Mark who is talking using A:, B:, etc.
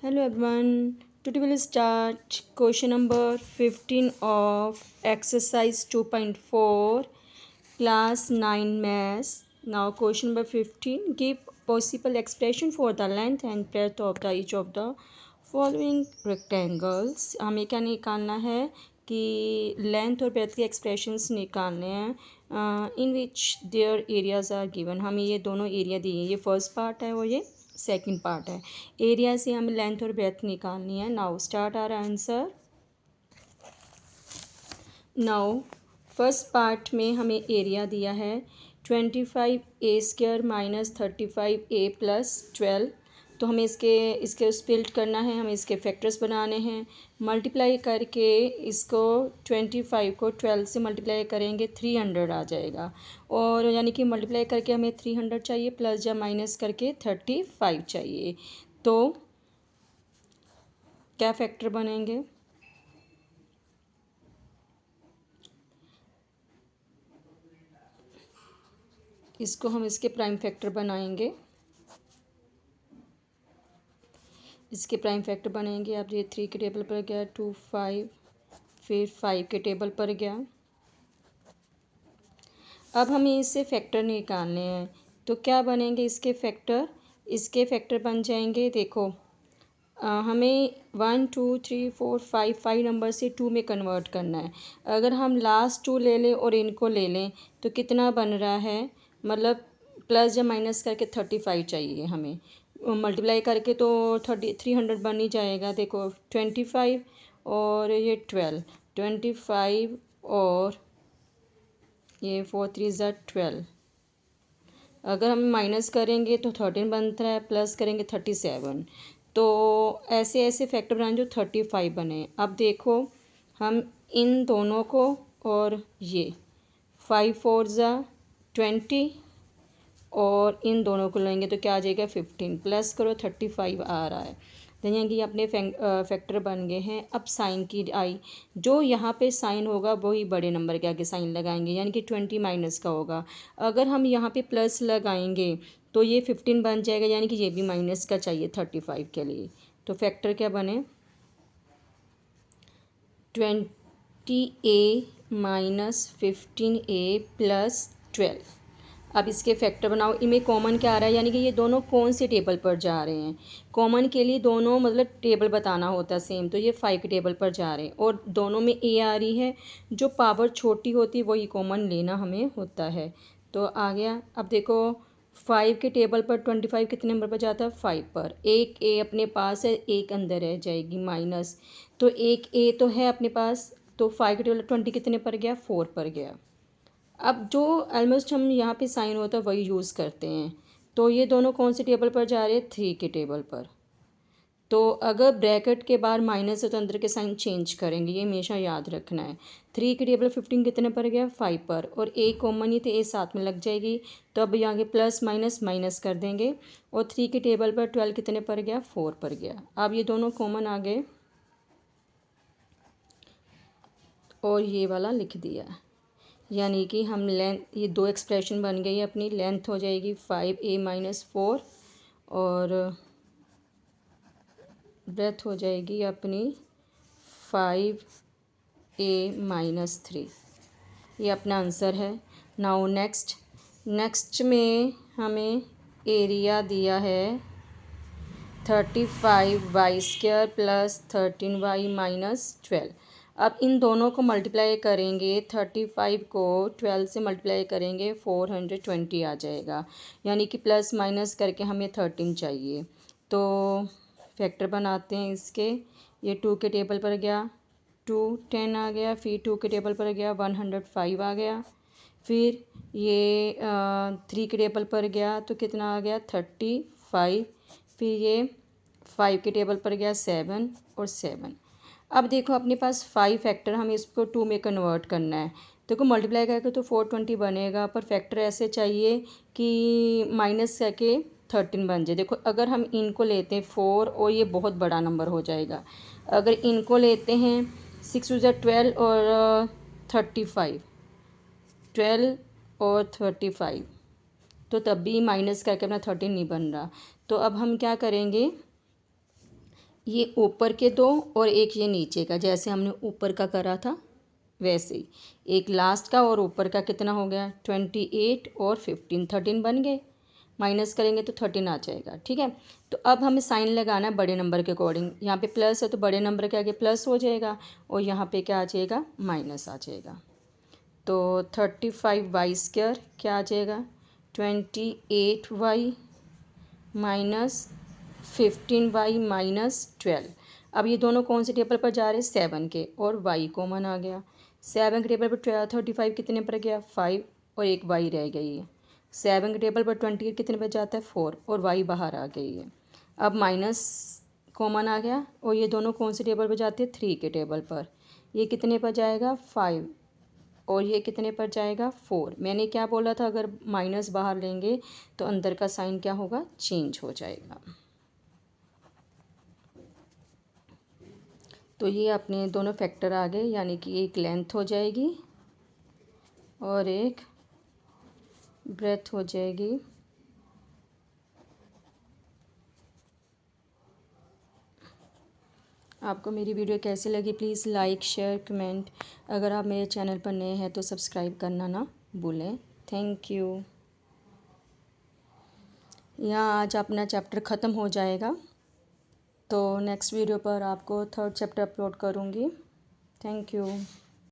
A: Hello everyone. Today we'll start question number 15 of exercise 2.4 class 9 maths. Now question number 15, give possible expression for the length and breadth of the each of the following rectangles. हमें क्या निकालना है कि length और breath के expressions निकालने हैं in which their areas are given. हमें ये दोनों एरिया दिए, ये फर्स्ट पार्ट है और ये सेकंड पार्ट है. एरिया से हमें लेंथ और ब्रेथ निकालनी है. Now start our answer. Now first part में हमें एरिया दिया है 25a² माइनस 35a+12. तो हमें इसके स्प्लिट करना है, हमें इसके फैक्टर्स बनाने हैं. मल्टीप्लाई करके इसको 25 को 12 से मल्टीप्लाई करेंगे 300 आ जाएगा. और यानी कि मल्टीप्लाई करके हमें 300 चाहिए, प्लस या माइनस करके 35 चाहिए. तो क्या फैक्टर बनेंगे? इसको हम इसके प्राइम फैक्टर बनाएंगे. इसके प्राइम फैक्टर बनेंगे. अब ये 3 के टेबल पर गया, 2 5, फिर 5 के टेबल पर गया. अब हमें इससे फैक्टर निकालने हैं. तो क्या बनेंगे इसके फैक्टर? इसके फैक्टर बन जाएंगे, देखो हमें 1 2 3 4 5 नंबर से 2 में कन्वर्ट करना है. अगर हम लास्ट 2 ले लें और इनको ले लें तो कितना बन रहा है, मतलब प्लस या माइनस करके 35 चाहिए हमें. मल्टीप्लाई करके तो 300 बन ही जाएगा. देखो 25 और ये 25 और ये 4 3 12. अगर हम माइनस करेंगे तो 13 बनता है, प्लस करेंगे 37. तो ऐसे ऐसे फैक्टर बनाए जो 35 बने. अब देखो हम इन दोनों को और ये 5 4 20 और इन दोनों को लेंगे तो क्या आ जाएगा 15. प्लस करो 35 आ रहा है. यानी कि अपने फैक्टर बन गए हैं. अब साइन की आई, जो यहाँ पे साइन होगा वही बड़े नंबर के आगे साइन लगाएंगे, यानी कि 20 माइनस का होगा. अगर हम यहाँ पे प्लस लगाएंगे तो ये 15 बन जाएगा, यानी कि ये भी माइनस का चाहिए 35 के लिए. तो फैक्टर क्या बने 20a माइनस 15a+12. अब इसके फैक्टर बनाओ. इनमें कॉमन क्या आ रहा है, यानी कि ये दोनों कौन से टेबल पर जा रहे हैं. कॉमन के लिए दोनों मतलब टेबल बताना होता है सेम. तो ये 5 के टेबल पर जा रहे हैं और दोनों में ए आ रही है. जो पावर छोटी होती है वही कॉमन लेना हमें होता है. तो आ गया. अब देखो 5 के टेबल पर 25 कितने नंबर पर जाता है 5 पर. एक ए अपने पास है, एक अंदर रह जाएगी माइनस. तो एक ए तो है अपने पास. तो 5 के टेबल 20 कितने पर गया 4 पर गया. अब जो ऑलमोस्ट हम यहाँ पे साइन होता है वही यूज़ करते हैं. तो ये दोनों कौन से टेबल पर जा रहे हैं 3 के टेबल पर. तो अगर ब्रैकेट के बाहर माइनस है तो अंदर के साइन चेंज करेंगे, ये हमेशा याद रखना है. 3 के टेबल 15 कितने पर गया 5 पर, और ए कॉमन ही तो ए साथ में लग जाएगी. तो अब यहाँ के प्लस माइनस माइनस कर देंगे. और 3 के टेबल पर 12 कितने पर गया 4 पर गया. अब ये दोनों कॉमन आ गए और ये वाला लिख दिया. यानी कि हम लेंथ, ये दो एक्सप्रेशन बन गई. अपनी लेंथ हो जाएगी 5a-4 और ब्रेथ हो जाएगी अपनी 5a-3. ये अपना आंसर है. नाउ नेक्स्ट में हमें एरिया दिया है 35y² प्लस 13y-12. अब इन दोनों को मल्टीप्लाई करेंगे, 35 को 12 से मल्टीप्लाई करेंगे 420 आ जाएगा. यानी कि प्लस माइनस करके हमें 13 चाहिए. तो फैक्टर बनाते हैं इसके. ये 2 के टेबल पर गया 210 आ गया. फिर 2 के टेबल पर गया 105 आ गया. फिर ये 3 के टेबल पर गया तो कितना आ गया 35. फिर ये 5 के टेबल पर गया 7 और 7. अब देखो अपने पास 5 फैक्टर, हमें इसको 2 में कन्वर्ट करना है. देखो मल्टीप्लाई करके तो 420 बनेगा, पर फैक्टर ऐसे चाहिए कि माइनस करके 13 बन जाए. देखो अगर हम इनको लेते हैं 4 और ये बहुत बड़ा नंबर हो जाएगा. अगर इनको लेते हैं 6 12 और 35, 12 और 35, तो तब भी माइनस करके अपना 13 नहीं बन रहा. तो अब हम क्या करेंगे, ये ऊपर के दो और एक ये नीचे का, जैसे हमने ऊपर का करा था वैसे ही। एक लास्ट का और ऊपर का कितना हो गया 28 और 15, 13 बन गए। माइनस करेंगे तो 13 आ जाएगा। ठीक है, तो अब हमें साइन लगाना है बड़े नंबर के अकॉर्डिंग। यहाँ पे प्लस है तो बड़े नंबर के आगे प्लस हो जाएगा और यहाँ पे क्या आ जाएगा माइनस आ जाएगा। तो 35y² क्या आ जाएगा 28y माइनस 15y माइनस 12। अब ये दोनों कौन से टेबल पर जा रहे हैं 7 के, और y कॉमन आ गया। 7 के टेबल पर 35 कितने पर गया 5 और एक y रह गई है। 7 के टेबल पर 28 कितने पर जाता है 4 और y बाहर आ गई है। अब माइनस कॉमन आ गया और ये दोनों कौन से टेबल पर जाते हैं 3 के टेबल पर। ये कितने पर जाएगा 5 और ये कितने पर जाएगा 4। मैंने क्या बोला था, अगर माइनस बाहर लेंगे तो अंदर का साइन क्या होगा चेंज हो जाएगा। तो ये अपने दोनों फैक्टर आ गए, यानी कि एक लेंथ हो जाएगी और एक ब्रेथ हो जाएगी। आपको मेरी वीडियो कैसी लगी प्लीज़ लाइक शेयर कमेंट। अगर आप मेरे चैनल पर नए हैं तो सब्सक्राइब करना ना भूलें। Thank you. यहाँ आज अपना चैप्टर ख़त्म हो जाएगा, तो नेक्स्ट वीडियो पर आपको 3rd चैप्टर अपलोड करूँगी। Thank you.